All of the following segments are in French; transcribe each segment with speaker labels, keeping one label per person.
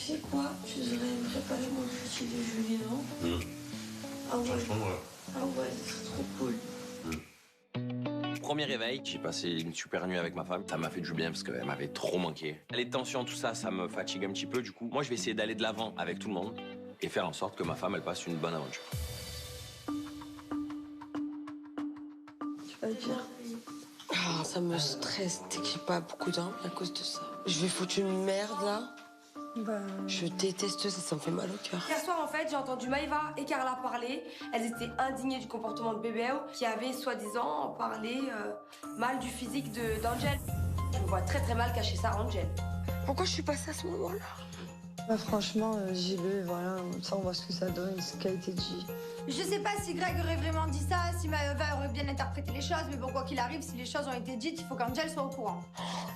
Speaker 1: sais quoi? Je devrais me préparer mon petit déjeuner, non? Ah ouais.
Speaker 2: Franchement, ouais.
Speaker 1: Ah ouais, c'est trop cool.
Speaker 3: Premier réveil, j'ai passé une super nuit avec ma femme. Ça m'a fait du bien parce qu'elle m'avait trop manqué. Les tensions, tout ça, ça me fatigue un petit peu. Du coup, moi, je vais essayer d'aller de l'avant avec tout le monde et faire en sorte que ma femme, elle passe une bonne aventure.
Speaker 1: Tu vas dire?
Speaker 4: Ah, ça me stresse dès que j'ai pas beaucoup dormi à cause de ça. Je vais foutre une merde là. Je déteste ça, ça me fait mal au cœur.
Speaker 5: Hier soir, en fait, j'ai entendu Maïva et Carla parler. Elles étaient indignées du comportement de Bébéo, qui avait soi-disant parlé mal du physique d'Angel. Je me vois très très mal cacher ça à Angel.
Speaker 4: Pourquoi je suis passée à ce moment-là?
Speaker 6: Bah, franchement, JB, voilà, ça on voit ce que ça donne, ce qui a été dit.
Speaker 7: Je sais pas si Greg aurait vraiment dit ça, si Maëva aurait bien interprété les choses, mais bon, quoi qu'il arrive, si les choses ont été dites, il faut qu'Angel soit au courant.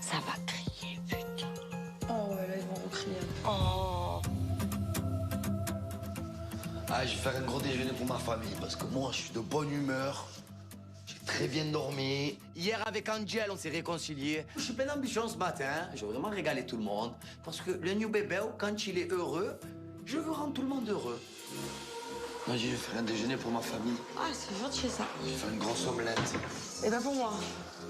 Speaker 4: Ça va crier, putain.
Speaker 6: Oh ouais, là ils vont recrier.
Speaker 4: Oh.
Speaker 8: Ah, je vais faire un gros déjeuner pour ma famille parce que moi, je suis de bonne humeur. J'ai très bien dormi. Hier, avec Angel, on s'est réconciliés. Je suis plein d'ambition ce matin. Je veux vraiment régaler tout le monde. Parce que le new bébé, quand il est heureux, je veux rendre tout le monde heureux. Moi, je vais faire un déjeuner pour ma famille.
Speaker 4: Ah, c'est gentil ça.
Speaker 8: Je vais faire une grosse omelette.
Speaker 4: Et ben pour moi.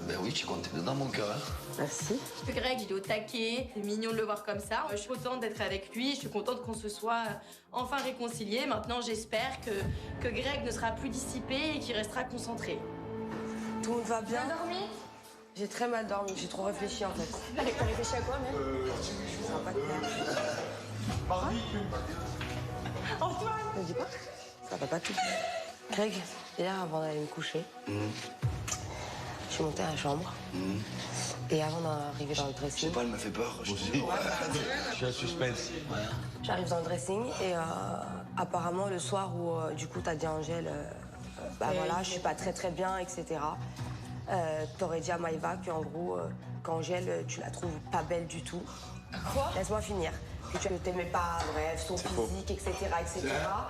Speaker 8: Ben oui, tu comptais dedans mon cœur.
Speaker 4: Merci.
Speaker 5: Greg, il est au taquet. C'est mignon de le voir comme ça. Je suis contente d'être avec lui. Je suis contente qu'on se soit enfin réconciliés. Maintenant, j'espère que Greg ne sera plus dissipé et qu'il restera concentré.
Speaker 4: Tout le monde va bien?
Speaker 7: Bien dormi?
Speaker 4: J'ai très mal dormi, j'ai trop réfléchi en fait.
Speaker 7: T'as réfléchi à quoi, même?
Speaker 4: Ça va pas te plaire.
Speaker 7: Antoine!
Speaker 4: Ne dis pas. Ça va pas tout. Greg, hier avant d'aller me coucher, je suis montée à la chambre. Et avant d'arriver dans le
Speaker 8: Je
Speaker 4: dressing,
Speaker 8: sais pas, elle me fait peur. Je te dis.
Speaker 2: Je suis à suspense.
Speaker 4: j'arrive dans le dressing et apparemment le soir où du coup t'as dit à Angèle, bah voilà, je suis pas très bien, etc. T'aurais dit à Maïva qu'en gros, qu'Angèle, tu la trouves pas belle du tout.
Speaker 7: Quoi?
Speaker 4: Laisse-moi finir. Que tu ne t'aimais pas, bref, son physique, etc., etc.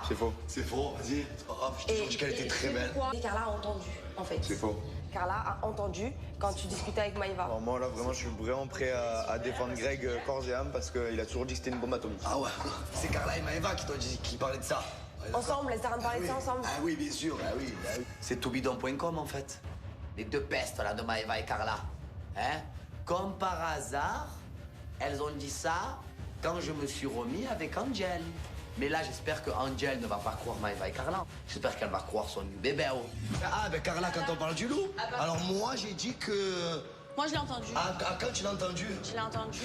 Speaker 2: C'est faux.
Speaker 8: C'est faux, vas-y. C'est pas grave, je te dis qu'elle était très belle.
Speaker 4: Et Carla a entendu, en fait.
Speaker 2: C'est faux.
Speaker 4: Carla a entendu quand tu discutais avec Maïva.
Speaker 9: Alors moi là vraiment je suis vraiment prêt à défendre Greg corps et âme parce qu'il a toujours dit que c'était une bombe atomique.
Speaker 8: Ah ouais, c'est Carla et Maëva qui parlaient de ça. Ouais,
Speaker 4: Ensemble, elles arrêtent de parler de ça ensemble.
Speaker 8: Ah oui, bien sûr, ah oui. C'est toubidon.com en fait. Les deux pestes là de Maëva et Carla. Hein? Comme par hasard, elles ont dit ça quand je me suis remis avec Angel. Mais là, j'espère que Angel ne va pas croire Maëva et Carla. J'espère qu'elle va croire son bébé. Ah, ben Carla, quand on parle du loup. Alors moi, j'ai dit que...
Speaker 10: Moi, je l'ai entendu.
Speaker 8: Ah, quand tu l'as entendu?
Speaker 10: Je l'ai entendu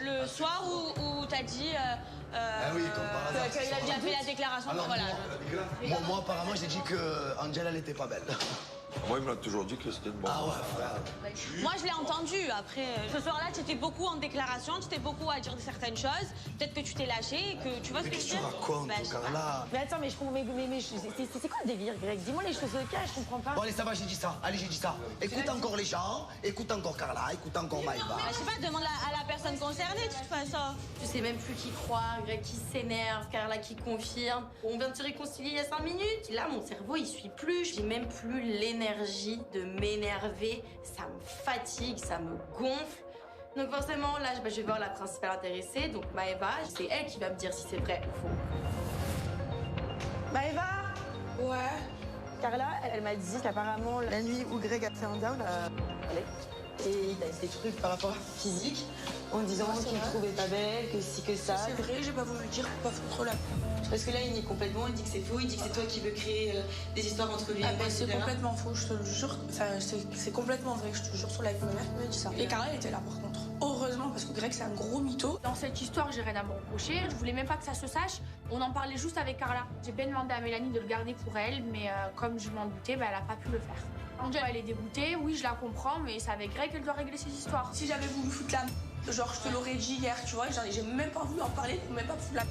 Speaker 10: le soir où t'as dit
Speaker 8: Ah oui, comme par hasard.
Speaker 10: qu'il a déjà fait la déclaration.
Speaker 8: Alors,
Speaker 10: Voilà.
Speaker 8: moi, apparemment, j'ai dit que Angel, elle était pas belle.
Speaker 2: Moi, il m'a toujours dit que c'était une bombe.
Speaker 8: Ah ouais, frère.
Speaker 10: Moi, je l'ai entendu. Après, ce soir-là, tu étais beaucoup en déclaration, tu étais beaucoup à dire certaines choses. Peut-être que tu t'es lâché et que tu vois ce
Speaker 8: Mais
Speaker 10: que je
Speaker 8: qu'est-ce
Speaker 10: veux
Speaker 8: que tu
Speaker 10: dire.
Speaker 8: racontes,
Speaker 10: Ben, je sais pas.
Speaker 8: Carla?
Speaker 6: Mais attends, mais je comprends, c'est quoi le délire, Greg? Dis-moi les choses au cas, je comprends pas.
Speaker 8: Bon, allez, ça va, j'ai dit ça. Allez, j'ai dit ça. Écoute encore les gens, écoute encore Carla, écoute encore Maëva.
Speaker 10: Ben, je sais pas, demande à la personne concernée de toute façon.
Speaker 5: Je sais même plus qui croire, Greg qui s'énerve, Carla qui confirme. On vient de se réconcilier il y a 5 minutes. Là, mon cerveau, il suit plus. J'ai même plus l'énergie de m'énerver. Ça me fatigue, ça me gonfle. Donc forcément, là, je vais voir la principale intéressée, donc Maëva. C'est elle qui va me dire si c'est vrai ou faux.
Speaker 6: Maëva!
Speaker 4: Ouais.
Speaker 6: Carla, elle m'a dit qu'apparemment, la nuit où Greg a fait un down, et il a des trucs par rapport à physique, en disant qu'il ne trouvait pas belle, que si, que ça.
Speaker 1: C'est vrai, j'ai pas voulu le dire pour pas foutre la...
Speaker 6: Parce que là, il nie complètement, il dit que c'est faux, il dit que c'est toi qui veux créer des histoires entre lui et
Speaker 1: Ah
Speaker 6: moi,
Speaker 1: ben c'est
Speaker 6: etc.
Speaker 1: complètement faux, je te le jure. Enfin, c'est complètement vrai, je te jure sur la vie de ma mère qui m'a dit ça. Et Carla, elle était là par contre. Heureusement, parce que Greg, c'est un gros mytho.
Speaker 11: Dans cette histoire, j'ai rien à me reprocher. Je voulais même pas que ça se sache. On en parlait juste avec Carla. J'ai bien demandé à Mélanie de le garder pour elle, mais comme je m'en doutais, elle a pas pu le faire. Angel, elle est dégoûtée. Oui, je la comprends, mais c'est avec Greg qu'elle doit régler ses histoires.
Speaker 1: Si j'avais voulu foutre la genre je te l'aurais dit hier, tu vois, j'ai même pas voulu en parler pour même pas foutre la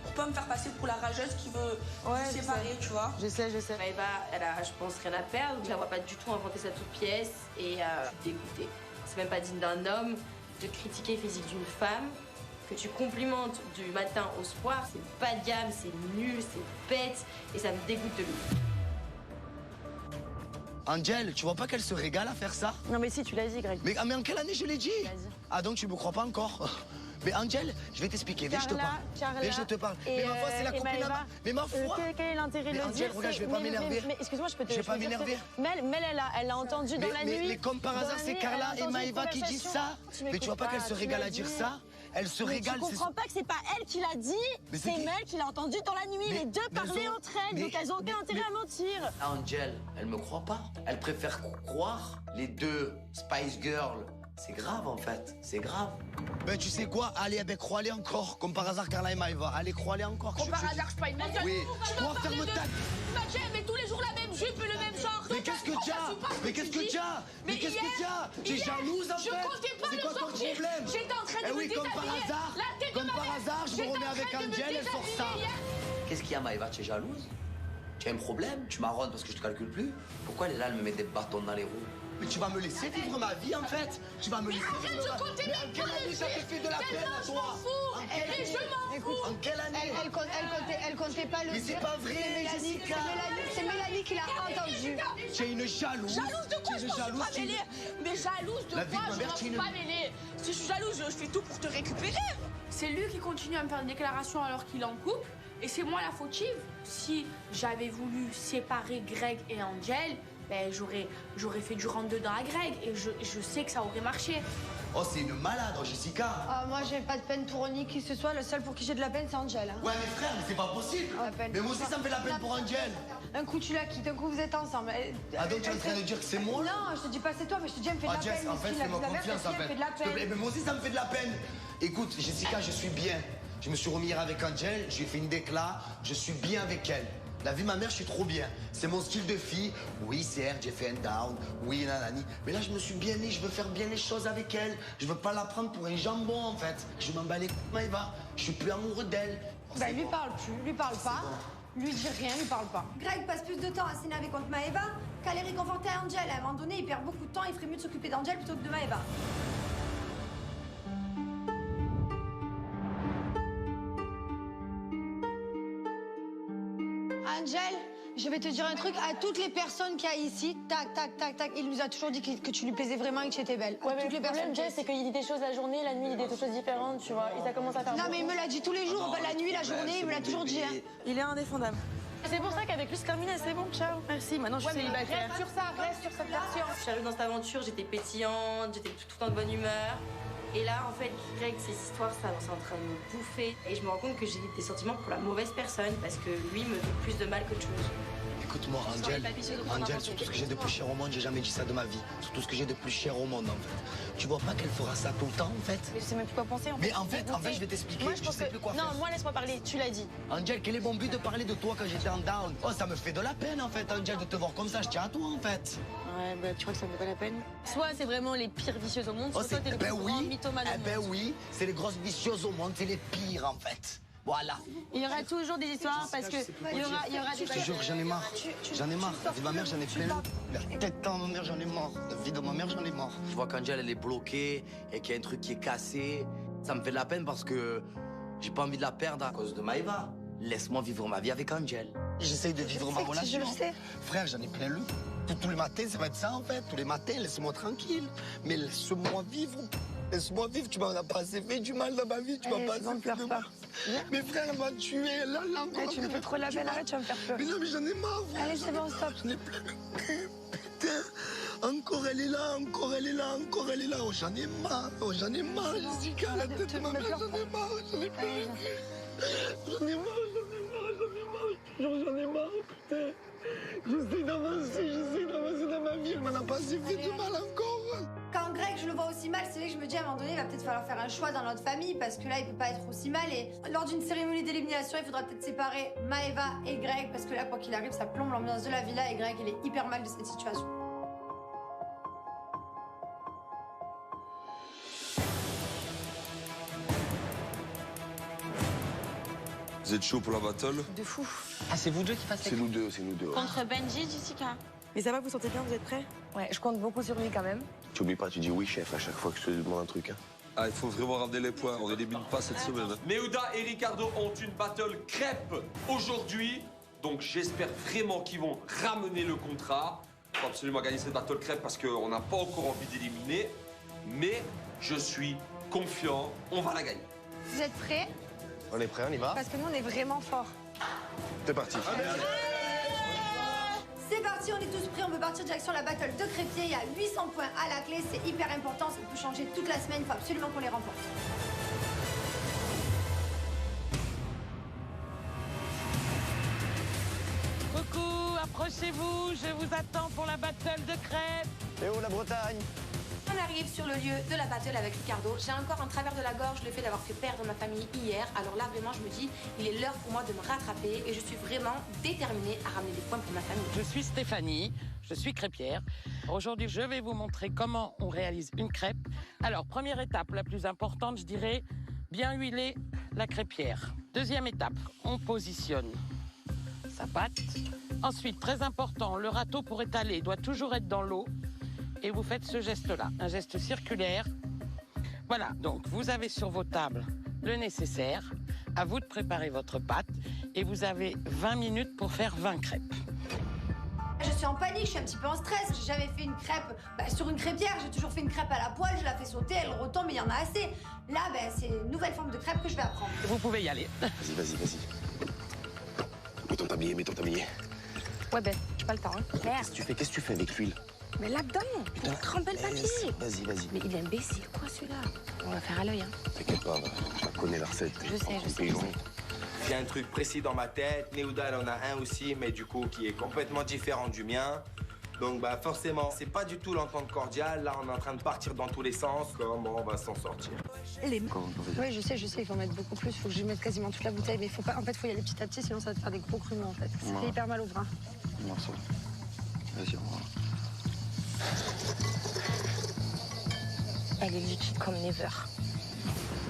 Speaker 1: pour pas me faire passer pour la rageuse qui veut se séparer, tu vois.
Speaker 6: Je sais.
Speaker 5: Maëva, elle a, je pense, rien à perdre. Je la vois pas du tout inventer sa toute pièce et je suis dégoûtée. C'est même pas digne d'un homme de critiquer le physique d'une femme que tu complimentes du matin au soir. C'est pas de gamme, c'est nul, c'est bête et ça me dégoûte de lui.
Speaker 8: Angel, tu vois pas qu'elle se régale à faire ça?
Speaker 6: Non mais si, tu l'as dit, Greg.
Speaker 8: Mais en quelle année je l'ai dit?
Speaker 6: Vas-y.
Speaker 8: Ah donc tu me crois pas encore? Mais Angel, je vais t'expliquer. Viens, je te parle. Viens, je te parle. Mais ma foi, c'est la copine à ma... Mais ma foi...
Speaker 6: Quel est l'intérêt de le
Speaker 8: Angel,
Speaker 6: dire?
Speaker 8: regarde, je vais pas m'énerver.
Speaker 6: Mais excuse-moi, je peux te...
Speaker 8: Je vais pas m'énerver.
Speaker 6: Mel, elle a entendu dans la nuit.
Speaker 8: Mais comme par hasard, c'est Carla et Maëva qui disent ça. Mais tu vois pas qu'elle se régale à dire ça? Elle se régale.
Speaker 6: Tu comprends pas que c'est pas elle qui l'a dit, c'est Mel qui l'a entendu dans la nuit. Les deux parlaient entre elles, donc elles ont aucun intérêt à mentir.
Speaker 8: Angel, elle me croit pas. Elle préfère croire les deux Spice Girls. C'est grave en fait, c'est grave. Ben tu sais quoi, allez, ben crois-les encore. Comme par hasard, Carla et Maëva. Allez, crois-les encore.
Speaker 1: Comme par hasard, je pas une meuf.
Speaker 8: Oui, toi ferme ta...
Speaker 1: Mathieu, mais tous les jours la même jupe et le même genre.
Speaker 8: Mais qu'est-ce que t'as? Mais qu'est-ce que t'as? Mais qu'est-ce que t'as? T'es jalouse en fait?
Speaker 1: Je comptais pas
Speaker 8: c'est
Speaker 1: le
Speaker 8: quoi ton
Speaker 1: sortir.
Speaker 8: problème?
Speaker 1: J'étais en train de me
Speaker 8: oui, comme par
Speaker 1: déshabiller.
Speaker 8: hasard,
Speaker 1: La tête
Speaker 8: comme
Speaker 1: de ma
Speaker 8: par
Speaker 1: mère.
Speaker 8: hasard, je me remets avec Angel, elle sort ça. Qu'est-ce qu'il y a Maëva? Tu es jalouse? Tu as un problème? Tu marronnes parce que je te calcule plus? Pourquoi elle est là, elle me met des bâtons dans les roues? Mais tu vas me laisser vivre ma vie en fait. Tu vas me laisser vivre ma vie. Mais en quelle année ça te fait de la peine à toi?
Speaker 1: Et je m'en fous.
Speaker 8: En quelle année?
Speaker 7: Elle comptait pas le
Speaker 8: Mais
Speaker 7: dire.
Speaker 8: c'est pas vrai, Jessica.
Speaker 7: C'est Mélanie qui l'a entendu.
Speaker 8: Tu es une jalouse.
Speaker 1: Jalouse de quoi? Je m'en suis pas mêlée. Mais jalouse de
Speaker 8: La vie
Speaker 1: quoi?
Speaker 8: de ma
Speaker 1: Je
Speaker 8: mère,
Speaker 1: m'en
Speaker 8: tu es
Speaker 1: suis
Speaker 8: une-
Speaker 1: pas mêlée. Si je suis jalouse, je fais tout pour te récupérer.
Speaker 11: C'est lui qui continue à me faire une déclaration alors qu'il est en couple. Et c'est moi la fautive. Si j'avais voulu séparer Greg et Angel, ben j'aurais fait du rentre-dedans à Greg. Et je sais que ça aurait marché.
Speaker 8: Oh, c'est une malade, Jessica.
Speaker 7: Ah, moi, j'ai pas de peine pour ni qui que ce soit. Le seul pour qui j'ai de la peine, c'est Angel. Hein.
Speaker 8: Ouais, mais frère, mais c'est pas possible. Mais moi aussi, ça me fait la peine pour Angel.
Speaker 7: Un coup, tu la quittes, un coup, vous êtes ensemble.
Speaker 8: Ah, donc tu es en train de dire que c'est moi?
Speaker 7: Non, je te dis pas c'est toi, mais je te dis, elle me fait de
Speaker 8: Ah,
Speaker 7: la
Speaker 8: Jess,
Speaker 7: peine.
Speaker 8: en fait,
Speaker 7: Miskin,
Speaker 8: fais-moi
Speaker 7: la mère,
Speaker 8: confiance, en
Speaker 7: elle me
Speaker 8: fait.
Speaker 7: fait de la
Speaker 8: S'il te plaît,
Speaker 7: peine.
Speaker 8: mais moi aussi, ça me fait de la peine. Écoute, Jessica, je suis bien. Je me suis remis hier avec Angel, je lui ai fait une décla, je suis bien avec elle. La vie de ma mère, je suis trop bien. C'est mon style de fille. Oui, certes, j'ai fait un down. Oui, nanani. Mais là, je me suis bien mis, je veux faire bien les choses avec elle. Je veux pas la prendre pour un jambon, en fait. Je m'en bats les couilles, Maëva. Je suis plus amoureux d'elle.
Speaker 7: Bah, lui parle plus, lui parle pas. Lui dit rien, lui parle pas. Greg passe plus de temps à s'énerver contre Maëva qu'à aller réconforter Angel. À un moment donné, il perd beaucoup de temps, il ferait mieux de s'occuper d'Angel plutôt que de Maëva. Angel, je vais te dire un truc à toutes les personnes qu'il y a ici. Tac, tac, tac, tac. Il nous a toujours dit que tu lui plaisais vraiment et que tu étais belle.
Speaker 6: Ouais, mais le problème, Jess, c'est qu'il dit des choses la journée, la nuit, il dit des choses différentes, tu vois. Et ça commence à faire.
Speaker 7: Non, mais il me l'a dit tous les jours. La nuit, la journée, il me l'a toujours dit. Hein.
Speaker 6: Il est indéfendable. C'est pour ça qu'avec lui, c'est terminé, c'est bon, ciao. Merci, maintenant je suis célibataire.
Speaker 5: Reste sur ça, reste sur cette version. Je suis arrivée dans cette aventure, j'étais pétillante, j'étais tout le temps de bonne humeur. Et là, en fait, Greg, ces histoires, ça, c'est en train de me bouffer. Et je me rends compte que j'ai des sentiments pour la mauvaise personne parce que lui me fait plus de mal qu'autre chose.
Speaker 8: Écoute-moi, Angel, sur tout ce que j'ai de plus cher au monde, j'ai jamais dit ça de ma vie. Sur tout ce que j'ai de plus cher au monde, en fait. Tu vois pas qu'elle fera ça tout le temps, en fait?
Speaker 6: Mais je sais même plus quoi penser, en fait.
Speaker 8: Mais en fait, je vais t'expliquer.
Speaker 6: Moi, je pense
Speaker 8: sais
Speaker 6: que...
Speaker 8: plus quoi
Speaker 6: Non,
Speaker 8: faire.
Speaker 6: moi, laisse-moi parler, tu l'as dit.
Speaker 8: Angel, quel est mon but de parler de toi quand j'étais en down? Oh, ça me fait de la peine, en fait, Angel, de te voir comme ça. Je tiens à toi, en fait.
Speaker 6: Ouais, bah, tu crois que ça me fait pas la peine? Soit c'est vraiment les pires vicieuses au monde,
Speaker 8: Oh,
Speaker 6: soit t'es le plus grand mythomane au monde.
Speaker 8: oui, c'est les grosses vicieuses au monde, c'est les pires, en fait. Voilà.
Speaker 6: Il y aura toujours des histoires parce que il y aura des...
Speaker 8: Je te jure, j'en ai marre. J'en ai marre. La vie de ma mère, j'en ai plein. La tête dans ma mère, j'en ai marre. La vie de ma mère, j'en ai marre. Je vois qu'Angel, elle est bloquée et qu'il y a un truc qui est cassé. Ça me fait de la peine parce que j'ai pas envie de la perdre à cause de Maëva. Laisse-moi vivre ma vie avec Angel. J'essaye de vivre ma relation.
Speaker 7: Je le sais.
Speaker 8: Frère, j'en ai plein le. Tous les matins, ça va être ça en fait. Tous les matins, laisse-moi tranquille. Mais laisse-moi vivre. Laisse-moi vivre. Tu m'en as pas assez fait du mal dans ma vie. Tu m'as pas assez fait de mal. Mais frère, elle m'a tué. Elle a encore.
Speaker 6: Tu me fais trop la peine, arrête, tu vas me faire peur.
Speaker 8: Mais non, mais j'en ai marre. Frère.
Speaker 7: Allez, c'est bon, stop.
Speaker 8: J'en ai plein le cul. Putain. Encore elle est là, encore elle est là, encore elle est là. Oh, j'en ai marre. Oh, j'en ai marre, Jessica. La tête de ma mère, j'en ai marre. J'en ai plein le cul. J'en ai marre, j'en ai marre, putain. J'essaie d'avancer dans ma vie, elle m'en a pas assez fait de mal encore.
Speaker 7: Quand Greg, je le vois aussi mal, c'est vrai que je me dis à un moment donné, il va peut-être falloir faire un choix dans notre famille parce que là, il peut pas être aussi mal. Et lors d'une cérémonie d'élimination, il faudra peut-être séparer Maëva et Greg parce que là, quoi qu'il arrive, ça plombe l'ambiance de la villa et Greg, il est hyper mal de cette situation.
Speaker 2: Vous êtes chaud pour la battle?
Speaker 6: De fou.
Speaker 12: Ah, c'est vous deux qui passez?
Speaker 2: C'est nous deux, c'est nous deux. Ouais.
Speaker 10: Contre Benji, Jessica.
Speaker 6: Mais ça va, vous sentez bien, vous êtes prêts? Ouais, je compte beaucoup sur lui quand même.
Speaker 2: Tu oublies pas, tu dis oui, chef, à chaque fois que je te demande un truc. Hein. Ah, il faut vraiment ramener les points. On n'élimine pas cette semaine. Hein.
Speaker 13: Meuda et Ricardo ont une battle crêpe aujourd'hui. Donc j'espère vraiment qu'ils vont ramener le contrat. Il faut absolument gagner cette battle crêpe parce qu'on n'a pas encore envie d'éliminer. Mais je suis confiant, on va la gagner.
Speaker 7: Vous êtes prêts?
Speaker 9: On est prêt, on y va?
Speaker 7: Parce que nous, on est vraiment forts.
Speaker 9: C'est parti.
Speaker 7: C'est parti, on est tous prêts, on peut partir direction la battle de Crépier. Il y a 800 points à la clé, c'est hyper important, ça peut changer toute la semaine, il faut absolument qu'on les remporte.
Speaker 12: Coucou, approchez-vous, je vous attends pour la battle de crêpes.
Speaker 9: Et où la Bretagne?
Speaker 5: On arrive sur le lieu de la battle avec Ricardo. J'ai encore un travers de la gorge le fait d'avoir fait perdre ma famille hier. Alors là, vraiment, je me dis, il est l'heure pour moi de me rattraper et je suis vraiment déterminée à ramener des points pour ma famille.
Speaker 12: Je suis Stéphanie, je suis crêpière. Aujourd'hui, je vais vous montrer comment on réalise une crêpe. Alors, première étape, la plus importante, je dirais, bien huiler la crêpière. Deuxième étape, on positionne sa pâte. Ensuite, très important, le râteau pour étaler doit toujours être dans l'eau. Et vous faites ce geste-là, un geste circulaire. Voilà, donc vous avez sur vos tables le nécessaire. À vous de préparer votre pâte. Et vous avez 20 minutes pour faire 20 crêpes.
Speaker 7: Je suis en panique, je suis un petit peu en stress. J'ai jamais fait une crêpe sur une crêpière. J'ai toujours fait une crêpe à la poêle, je la fais sauter, elle retombe, mais il y en a assez. Là, c'est une nouvelle forme de crêpe que je vais apprendre.
Speaker 12: Vous pouvez y aller.
Speaker 2: Vas-y. Mets ton tablier.
Speaker 4: Ouais, ben, j'ai pas le temps. Hein.
Speaker 2: Qu'est-ce que tu fais avec l'huile?
Speaker 4: Mais là-dedans, il trempe le papier.
Speaker 2: Vas-y.
Speaker 4: Mais il est imbécile, quoi, celui-là? On va faire à l'œil, hein.
Speaker 2: T'inquiète pas, je connais la recette.
Speaker 4: Je sais.
Speaker 14: J'ai un truc précis dans ma tête. Néouda, elle en a un aussi, mais du coup, qui est complètement différent du mien. Donc, forcément, c'est pas du tout l'entente cordiale. Là, on est en train de partir dans tous les sens. Comment on va s'en sortir?
Speaker 6: Oui, je sais, il faut en mettre beaucoup plus. Il faut que je mette quasiment toute la bouteille. Mais faut pas, en fait, faut y aller petit à petit, sinon ça va te faire des gros grumeaux, en fait. Ça fait hyper mal au bras.
Speaker 2: Vas-y, on va.
Speaker 4: Elle est liquide comme never.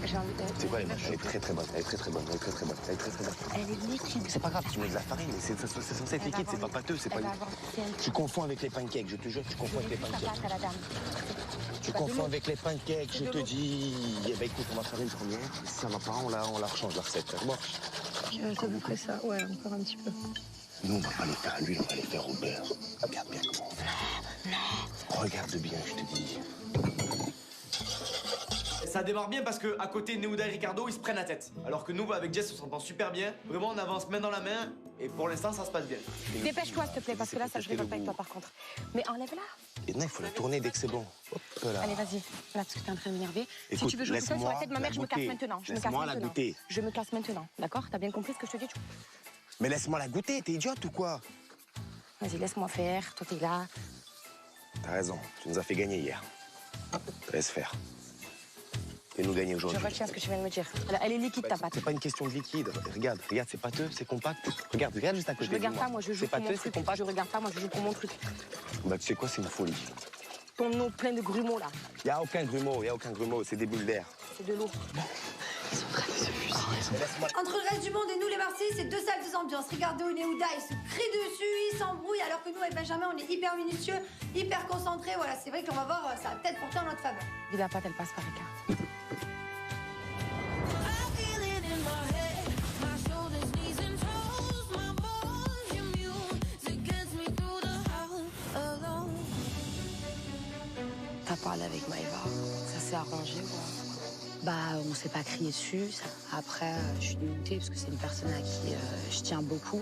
Speaker 4: J'ai envie de...
Speaker 2: C'est quoi, elle est très bonne. Elle est liquide. C'est pas grave, tu mets de la farine, mais c'est censé être liquide, c'est pas pâteux, c'est pas... Tu confonds avec les pancakes, je te jure, tu confonds avec les pancakes. Tu confonds avec les pancakes, je te dis... Eh ben écoute, on va faire une première, si ça va pas, on la rechange la recette. Bon.
Speaker 6: C'est à peu près ça, ouais, encore un petit peu.
Speaker 2: Nous, on va pas les faire à l'huile, on va les faire au beurre. Regarde bien comment on fait. Non. Regarde bien, je te dis.
Speaker 15: Ça démarre bien parce que à côté, Néouda et Ricardo, ils se prennent la tête. Alors que nous, avec Jess, on s'entend super bien. Vraiment, on avance main dans la main et pour l'instant, ça se passe bien.
Speaker 4: Dépêche-toi, s'il te plaît, parce que là, ça, je rigole pas avec toi, par contre. Mais enlève-la.
Speaker 2: Et non, il faut la tourner dès que c'est bon. Hop là.
Speaker 4: Allez, vas-y. Là, parce que t'es en train de m'énerver. Si
Speaker 2: Écoute,
Speaker 4: tu veux jouer tout seul sur la tête de ma mère, je me casse maintenant.
Speaker 2: Laisse-moi la goûter.
Speaker 4: Je me casse maintenant, d'accord? T'as bien compris ce que je te dis?
Speaker 2: Mais laisse-moi la goûter, t'es idiote ou quoi?
Speaker 4: Vas-y, laisse-moi faire. Toi, t'es là.
Speaker 2: T'as raison, tu nous as fait gagner hier. Laisse faire. Et nous gagner aujourd'hui.
Speaker 4: Je retiens ce que tu viens de me dire. Elle est liquide, ta pâte.
Speaker 2: C'est pas une question de liquide. Regarde, c'est pâteux, c'est compact. Regarde juste à côté.
Speaker 4: Je regarde pas, moi, je joue pour mon truc.
Speaker 2: C'est compact.
Speaker 4: Je regarde pas, moi, je joue pour mon truc.
Speaker 2: Bah, tu sais quoi, c'est une folie.
Speaker 4: Ton eau plein de grumeaux, là.
Speaker 2: Y a aucun grumeau, c'est des bulles d'air.
Speaker 4: C'est de l'eau. Ils sont en train de se fusiller.
Speaker 7: Entre le reste du monde et nous, les Marseillais, c'est deux salles de ambiance. Ricardo et Néouda, ils se crient dessus, ils s'embrouillent, alors que nous, avec Benjamin, on est hyper minutieux, hyper concentrés. Voilà, c'est vrai qu'on va voir, ça va peut-être porter en notre faveur.
Speaker 4: Et la pâte, elle passe par écart. T'as parlé avec Maëva, ça s'est arrangé, quoi. On s'est pas crié dessus. Après, je suis dégoûtée parce que c'est une personne à qui je tiens beaucoup.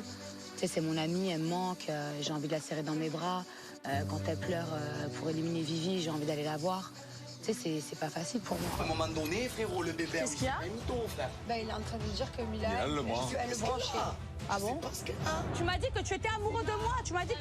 Speaker 4: Tu sais, c'est mon amie, elle me manque, j'ai envie de la serrer dans mes bras. Quand elle pleure pour éliminer Vivi, j'ai envie d'aller la voir. Tu sais, c'est pas facile pour moi.
Speaker 14: À un moment donné, frérot, le bébé...
Speaker 6: Qu'est-ce qu'il y a?
Speaker 14: Frère.
Speaker 6: Il est en train de dire que Mila,
Speaker 14: elle le branche.
Speaker 6: Elle le branche.
Speaker 10: Ah bon? Tu m'as dit que tu étais amoureux de moi. Tu m'as dit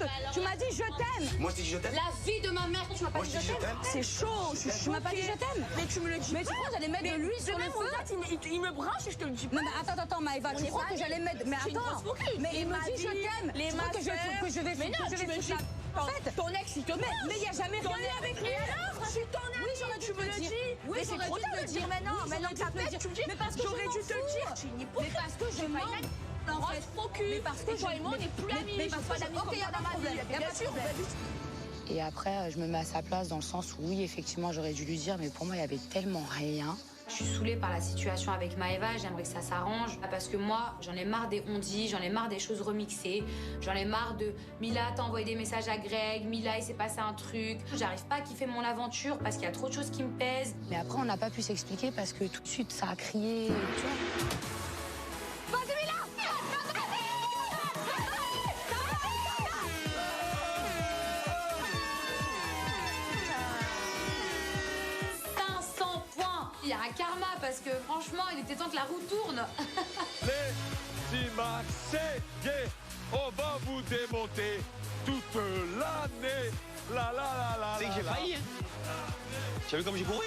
Speaker 10: je t'aime.
Speaker 14: Moi, je t'ai dit je t'aime.
Speaker 10: La vie de ma mère, tu m'as pas dit je t'aime. C'est chaud. Tu m'as pas dit je t'aime. Mais tu me le dis. Mais tu crois que j'allais mettre de l'huile sur le feu? Il me branche et je te le dis pas. Mais attends, Maëva, tu crois que j'allais mettre... Mais attends. Mais il me dit je t'aime. Tu crois que je vais... Mais non, tu me dis... En fait, ton ex, il te met. Mais il n'y a jamais rien avec lui. Alors, je suis ton ami. Oui, j'aurais dû me le dire. Oui, mais c'est trop tard de le dire maintenant. Maintenant, tu me dis. Mais parce que j'aurais dû te le dire. Tu es une hypocrite. Mais parce que je mens. En fait, mais parce que toi et moi, on n'est plus amis. Mais parce que ok, il y a pas de problème. Il y a pas de problème.
Speaker 4: Et après, je me mets à sa place dans le sens où, oui, effectivement, j'aurais dû lui dire, mais pour moi, il y avait tellement rien.
Speaker 16: Je suis saoulée par la situation avec Maëva, j'aimerais que ça s'arrange. Parce que moi, j'en ai marre des on-dit, j'en ai marre des choses remixées. J'en ai marre de Mila, t'as envoyé des messages à Greg, Mila, il s'est passé un truc. J'arrive pas à kiffer mon aventure parce qu'il y a trop de choses qui me pèsent.
Speaker 10: Mais après, on n'a pas pu s'expliquer parce que tout de suite, ça a crié, tu vois.
Speaker 7: Vas-y, Mila!
Speaker 16: 500 points! Il y a un karma parce que franchement, il était temps que la roue tourne.
Speaker 17: Les Marseillais, on va vous démonter toute l'année. La la la la.
Speaker 2: C'est que j'ai failli. Tu as vu comme j'ai couru?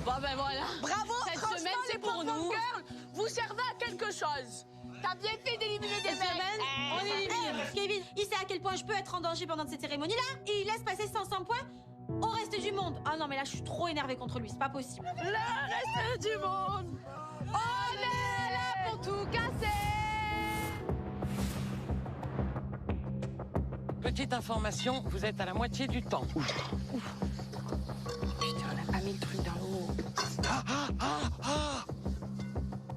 Speaker 11: Bon ben voilà.
Speaker 10: Bravo,
Speaker 11: cette
Speaker 10: franchement,
Speaker 11: semaine c'est
Speaker 10: les
Speaker 11: pour
Speaker 10: Pop-Pop
Speaker 11: nous.
Speaker 10: Girls,
Speaker 11: Vous servez à quelque chose. T'as bien fait d'éliminer des
Speaker 5: Cette
Speaker 11: mecs.
Speaker 5: semaine, on élimine. Kevin, il sait à quel point je peux être en danger pendant cette cérémonie-là. Et il laisse passer 500 points au reste du monde. Ah non, mais là, je suis trop énervée contre lui. C'est pas possible.
Speaker 11: Le reste du monde. On est là pour tout casser.
Speaker 12: Petite information, vous êtes à la moitié du temps.
Speaker 10: Putain, on n'a pas mis le truc dans l'eau.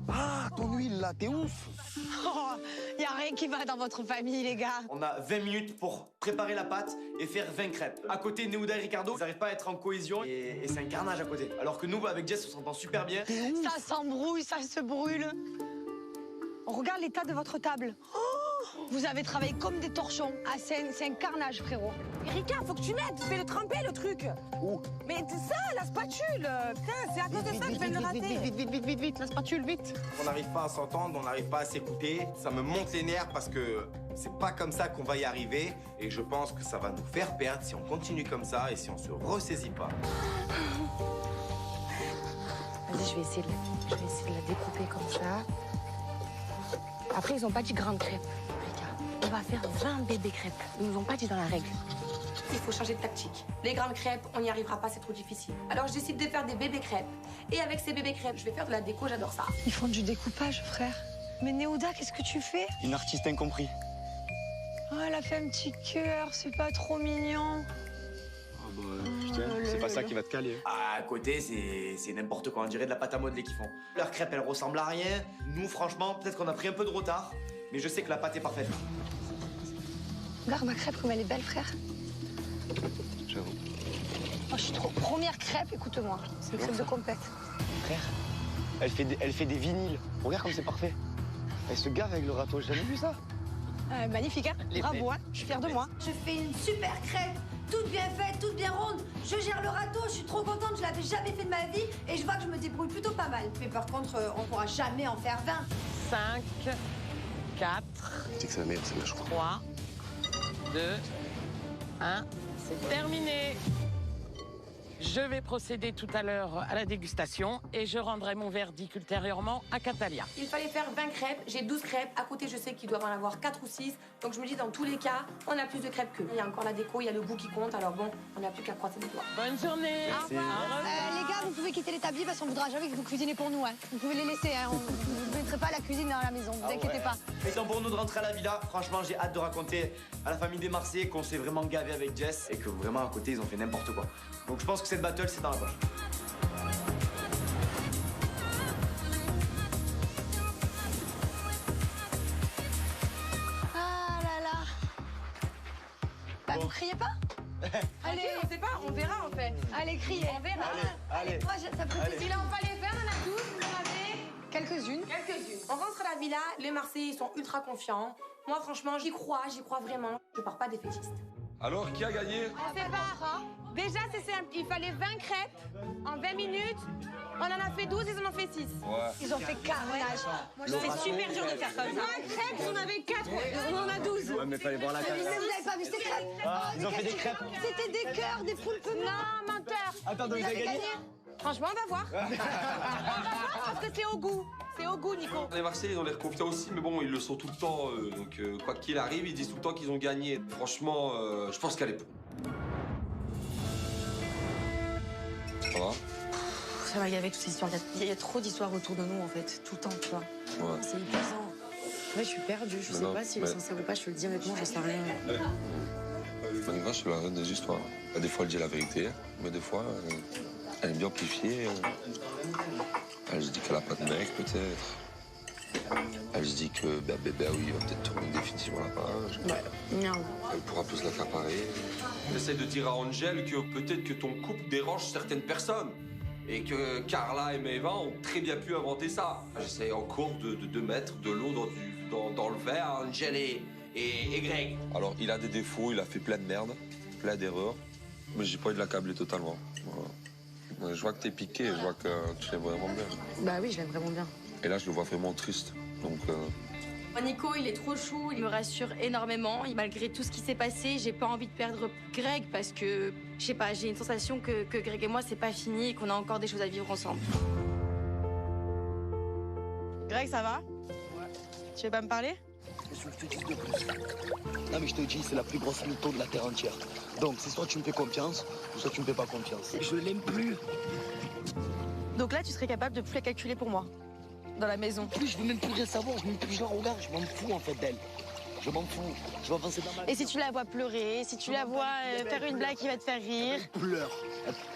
Speaker 2: Ah, ton huile là, t'es ouf.
Speaker 10: Oh, y a rien qui va dans votre famille, les gars.
Speaker 15: On a 20 minutes pour préparer la pâte et faire 20 crêpes. À côté, Neuda et Ricardo, ils n'arrivent pas à être en cohésion et c'est un carnage à côté. Alors que nous, avec Jess, on s'entend super bien.
Speaker 10: Ça s'embrouille, ça se brûle. On regarde l'état de votre table. Oh, vous avez travaillé comme des torchons. Ah, c'est un carnage, frérot. Ricard, faut que tu m'aides. Fais-le tremper, le truc.
Speaker 2: Où?
Speaker 10: Mais c'est ça, la spatule. Putain, c'est à cause de ça que je viens de le rater. Vite, la spatule, vite.
Speaker 14: On n'arrive pas à s'entendre, on n'arrive pas à s'écouter. Ça me monte les nerfs parce que c'est pas comme ça qu'on va y arriver. Et je pense que ça va nous faire perdre si on continue comme ça et si on se ressaisit pas.
Speaker 10: Vas-y, je vais essayer de la découper comme ça. Après, ils ont pas dit grande crêpe. On va faire 20 bébés crêpes. Ils nous ont pas dit dans la règle.
Speaker 1: Il faut changer de tactique. Les grandes crêpes, on n'y arrivera pas, c'est trop difficile. Alors je décide de faire des bébés crêpes. Et avec ces bébés crêpes, je vais faire de la déco, j'adore ça.
Speaker 10: Ils font du découpage, frère. Mais Néouda, qu'est-ce que tu fais?
Speaker 2: Une artiste incompris.
Speaker 10: Oh, elle a fait un petit cœur, c'est pas trop mignon.
Speaker 9: Ah bah putain, c'est pas ça qui va te caler.
Speaker 15: À côté, c'est n'importe quoi. On dirait de la pâte à modeler qu'ils font. Leurs crêpes, elles ressemblent à rien. Nous, franchement, peut-être qu'on a pris un peu de retard. Mais je sais que la pâte est parfaite.
Speaker 10: Regarde ma crêpe, comme elle est belle, frère.
Speaker 2: J'avoue.
Speaker 10: Oh, je suis trop... Première crêpe, écoute-moi. C'est une crêpe de compète.
Speaker 2: Frère, elle fait des vinyles. Regarde comme c'est parfait. Elle se gave avec le râteau, j'ai jamais vu ça.
Speaker 10: Magnifique, hein? Bravo, hein? Je suis fière de moi.
Speaker 7: Je fais une super crêpe, toute bien faite, toute bien ronde. Je gère le râteau, je suis trop contente, je l'avais jamais fait de ma vie et je vois que je me débrouille plutôt pas mal. Mais par contre, on pourra jamais en faire 20.
Speaker 12: 5, 4,
Speaker 2: C'est que c'est la meilleure, celle-là, je crois.
Speaker 12: 3, 2, 1. C'est terminé. Je vais procéder tout à l'heure à la dégustation et je rendrai mon verdict ultérieurement à Catalia.
Speaker 1: Il fallait faire 20 crêpes, j'ai 12 crêpes. À côté, je sais qu'ils doivent en avoir 4 ou 6. Donc je me dis, dans tous les cas, on a plus de crêpes qu'eux. Il y a encore la déco, il y a le goût qui compte. Alors bon, on n'a plus qu'à croiser les doigts.
Speaker 12: Bonne journée.
Speaker 10: Au revoir. Les gars, vous pouvez quitter l'établi parce qu'on voudra jamais que vous cuisinez pour nous. Hein. Vous pouvez les laisser. Hein. Vous ne mettrez pas la cuisine dans la maison. Vous inquiétez pas.
Speaker 15: Et temps pour nous de rentrer à la villa. Franchement, j'ai hâte de raconter à la famille des Marseillais qu'on s'est vraiment gavé avec Jess et que vraiment à côté, ils ont fait n'importe quoi. Donc je pense que cette battle, c'est dans la poche.
Speaker 10: Ah là là. Bah, vous criez pas?
Speaker 11: Allez, on sait pas, on verra en fait.
Speaker 10: Allez, criez.
Speaker 11: On verra.
Speaker 2: Allez.
Speaker 10: Moi, ça peut
Speaker 2: Allez.
Speaker 1: Si là, on va les faire, on a tous, vous en avez
Speaker 10: quelques-unes.
Speaker 1: quelques-unes. On rentre à la villa, les Marseillais, ils sont ultra confiants. Moi, franchement, j'y crois vraiment. Je pars pas défaitiste.
Speaker 17: Alors, qui a gagné?
Speaker 11: On sait pas. Déjà, c'est simple. Il fallait 20 crêpes en 20 minutes. On en a fait 12, ils en ont fait 6.
Speaker 17: Ouais.
Speaker 10: Ils ont fait carnage.
Speaker 11: C'est super dur de faire comme ça. 20 crêpes, on en avait 4. On en a 12.
Speaker 2: Ouais, mais fallait voir la
Speaker 10: Mais
Speaker 2: carte.
Speaker 10: vous avez pas vu ces crêpes?
Speaker 2: Ah, ils ont fait des crêpes.
Speaker 10: C'était des cœurs, des poulpes.
Speaker 11: Non, menteur.
Speaker 2: Attends, donc vous avez gagné?
Speaker 11: Franchement, on va voir. On va voir parce que c'est au goût. C'est au goût, Nico.
Speaker 13: Les Marseillais, ils ont l'air confiants aussi, mais bon, ils le sont tout le temps. Donc, quoi qu'il arrive, ils disent tout le temps qu'ils ont gagné. Franchement, je pense qu'elle est pour. Ça va?
Speaker 4: Ça va, il y avait toutes ces histoires. Il y a trop d'histoires autour de nous, en fait, tout le temps, tu vois.
Speaker 13: Ouais.
Speaker 4: C'est épuisant. Ouais, je suis perdue. Je sais
Speaker 13: Non,
Speaker 4: pas s'il est
Speaker 13: mais-
Speaker 4: sincère ou pas, je te le dis honnêtement, j'en sais rien.
Speaker 18: Maniva, je la reine des histoires. Des fois, elle dit la vérité, mais des fois,
Speaker 17: Elle aime bien amplifier. Elle se dit qu'elle a pas de mec, peut-être. Elle se dit que bébé, oui, il va peut-être tourner définitivement la page.
Speaker 16: Ouais. Non.
Speaker 17: Elle pourra plus l'accaparer.
Speaker 13: J'essaie de dire à Angel que peut-être que ton couple dérange certaines personnes. Et que Carla et Maëva ont très bien pu inventer ça. J'essaie encore de mettre de l'eau dans le verre à Angel et Greg.
Speaker 17: Alors, il a des défauts, il a fait plein de merde, plein d'erreurs. Mais j'ai pas envie de l'accabler totalement. Voilà. Je vois que t'es piqué, je vois que tu l'aimes vraiment bien.
Speaker 16: Bah oui, je l'aime vraiment bien.
Speaker 17: Et là, je le vois vraiment triste. Donc...
Speaker 5: Nico, il est trop chou, il me rassure énormément. Et malgré tout ce qui s'est passé, j'ai pas envie de perdre Greg parce que, je sais pas, j'ai une sensation que Greg et moi, c'est pas fini et qu'on a encore des choses à vivre ensemble.
Speaker 6: Greg, ça va? Ouais. Tu veux pas me parler?
Speaker 2: Qu'est-ce que je te dis de plus? Non mais je te dis, c'est la plus grosse mytho de la terre entière. Donc c'est soit tu me fais confiance, ou soit tu me fais pas confiance. Je l'aime plus.
Speaker 6: Donc là, tu serais capable de plus la calculer pour moi? Dans la maison.
Speaker 2: Plus, je veux même plus rien savoir, je la regarde, je m'en fous en fait d'elle. Je m'en fous, je vais avancer dans ma vie.
Speaker 6: Et si tu la vois pleurer, si tu la vois faire une blague qui va te faire rire?
Speaker 2: Elle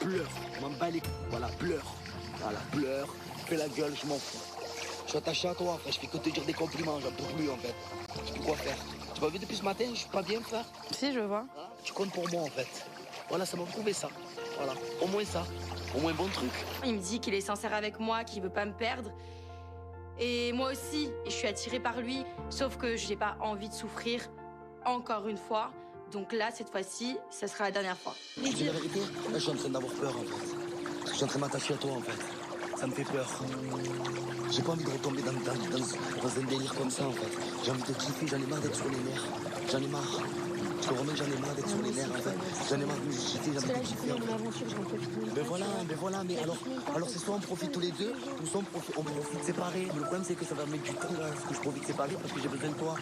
Speaker 2: pleure, je m'en bats les couilles, voilà, pleure. Voilà, pleure, fais la gueule, je m'en fous. Je suis attaché à toi, je fais que te dire des compliments, j'en peux plus en fait. Je sais plus quoi faire. Tu m'as vu depuis ce matin, je suis pas bien faire.
Speaker 6: Si, je vois.
Speaker 2: Tu comptes pour moi en fait. Voilà, ça m'a prouvé ça. Voilà, au moins ça, au moins bon truc.
Speaker 5: Il me dit qu'il est sincère avec moi, qu'il veut pas me perdre. Et moi aussi, je suis attirée par lui, sauf que j'ai pas envie de souffrir encore une fois. Donc là, cette fois-ci, ça sera la dernière fois.
Speaker 2: Je te dis la vérité, là, je suis en train d'avoir peur en fait. Je suis en train de m'attacher à toi en fait. Ça me fait peur. J'ai pas envie de retomber dans un délire comme ça en fait. J'ai envie de kiffer, j'en ai marre d'être sur les nerfs. J'en ai marre. Je te remets, j'en ai marre d'être sur les nerfs en fait. J'en ai marre de me justifier, j'en ai marre de kiffer en fait. Mais alors c'est soit on profite tous les deux, ou soit on profite séparés. Mais le problème c'est que ça va mettre du temps à ce que je profite séparés parce que j'ai besoin de toi.